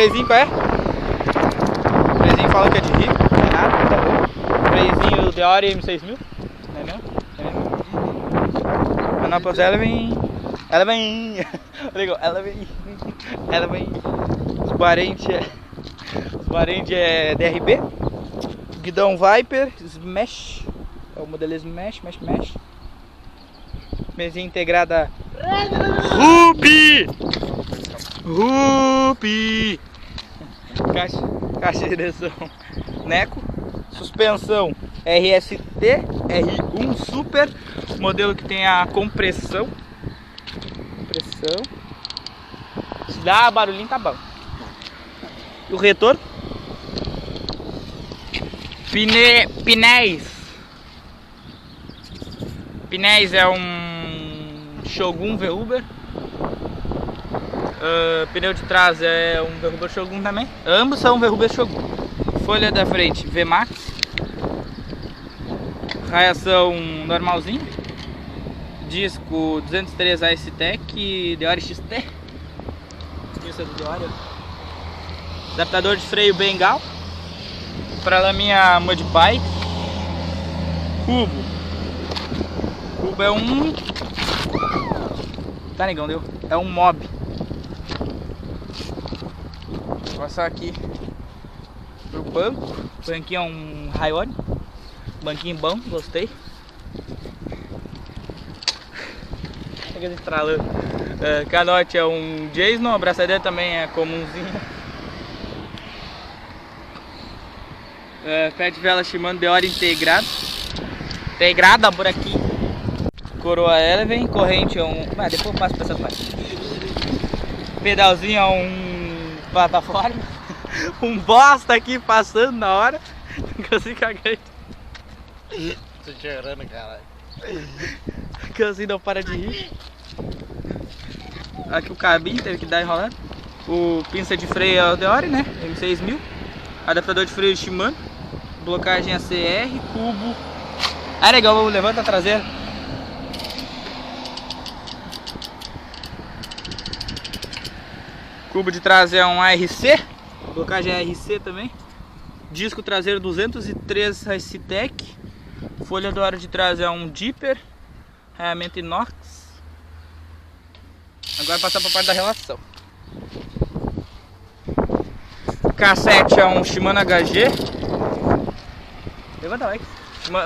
Freizinho qual é? Freizinho fala que é de rico, não é nada, tá bom. Freizinho Deore M6000, não é mesmo? Manoplas Eleven. Legal, Eleven. Os Guarente é DRB. Guidão Viper, Smash. É o modelo Smash. Mesinha integrada Rupi. Caixa de direção Neco. Suspensão RST R1 Super. Modelo que tem a compressão. Se dá barulhinho tá bom. E o retorno? Pinéis é um Shogun V-Uber. Pneu de trás é um V-Uber Shogun também. Ambos são V-Uber Shogun. Folha da frente V-Max. Raiação normalzinho. Disco 203 AS-Tech Deore XT. Esqueça do Deore. Adaptador de freio Bengal. Paralaminha Mudbike. Cubo é um... Tá, negão, deu? É um Mob. Vou passar aqui pro banco. O banquinho é um Rayone. Banquinho bom, gostei. Canote é um Jason. A abraçadeira também é comumzinha. Pé de vela Shimano Deore integrada por aqui. Coroa Eleven, corrente é um... depois eu passo pra essa parte. Pedalzinho é um plataforma. Um bosta aqui passando na hora. Assim caguei. Tô chorando, caralho. Que assim não para de rir. Aqui o cabinho teve que dar enrolado. O pinça de freio é o Deore, né? M6000. Adaptador de freio Shimano. Blocagem ACR, cubo. Legal, levanta a traseira. Cubo de trás é um ARC. Blocagem ARC também. Disco traseiro 203 AS-Tech. Folha do aro de trás é um Dipper. Raiamento inox. Agora passar para a parte da relação. Cassete é um Shimano HG. Levanta lá.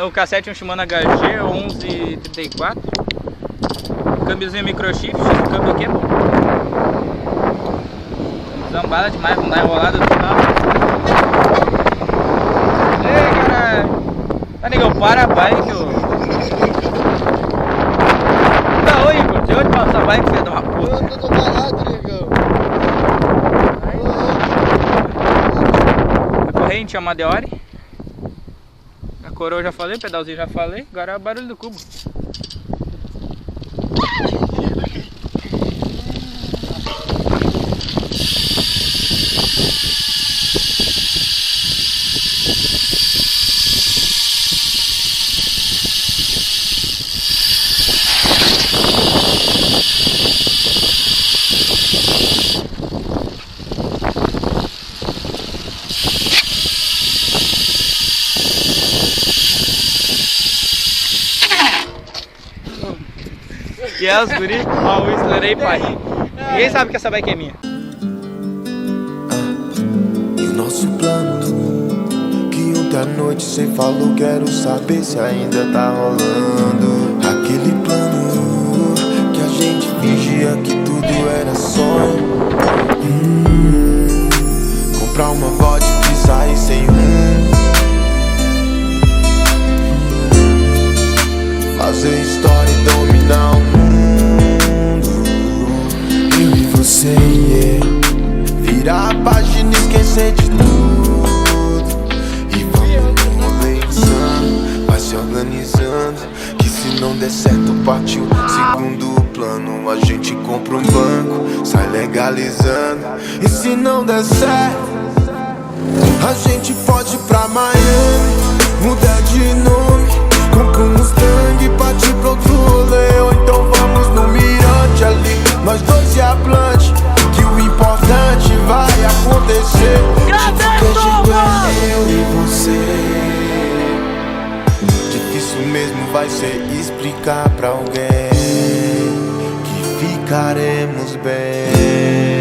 O cassete é um Shimano HG 1134. Câmbiozinho microshift. O câmbio aqui é bom. Zambada demais, vamos dar enrolada no final. Ei, caralho. Tá, negão, para a bike, ô. Tá, oi, Igor. De onde passa a bike, filho de uma puta? Eu tô parado, negão. A corrente é uma Deore. A coroa eu já falei, o pedalzinho já falei. Agora é o barulho do cubo. Que é os guri? Ó, o estourei, pai. Ninguém sabe que essa bike é minha. E o nosso plano, que ontem à noite cê falou, quero saber se ainda tá rolando. Aquele plano que a gente fingia que tudo era sonho. Comprar uma vodka e sair sem rumo. Fazer história e dominar o mundo. Eu e você, yeah. Virar a página e esquecer de tudo. E vamos no rolê insano. Vai se organizando, que se não der certo partiu. Segundo plano, a gente compra um banco, sai legalizando. E se não der certo, a gente pode ir pra Miami, mudar de nome. Compra um Mustang e partir pro outro rolê. Ou então vamos no mirante ali, nós dois e a Blunt, que o importante vai acontecer. explicar pra alguém que ficaremos bem.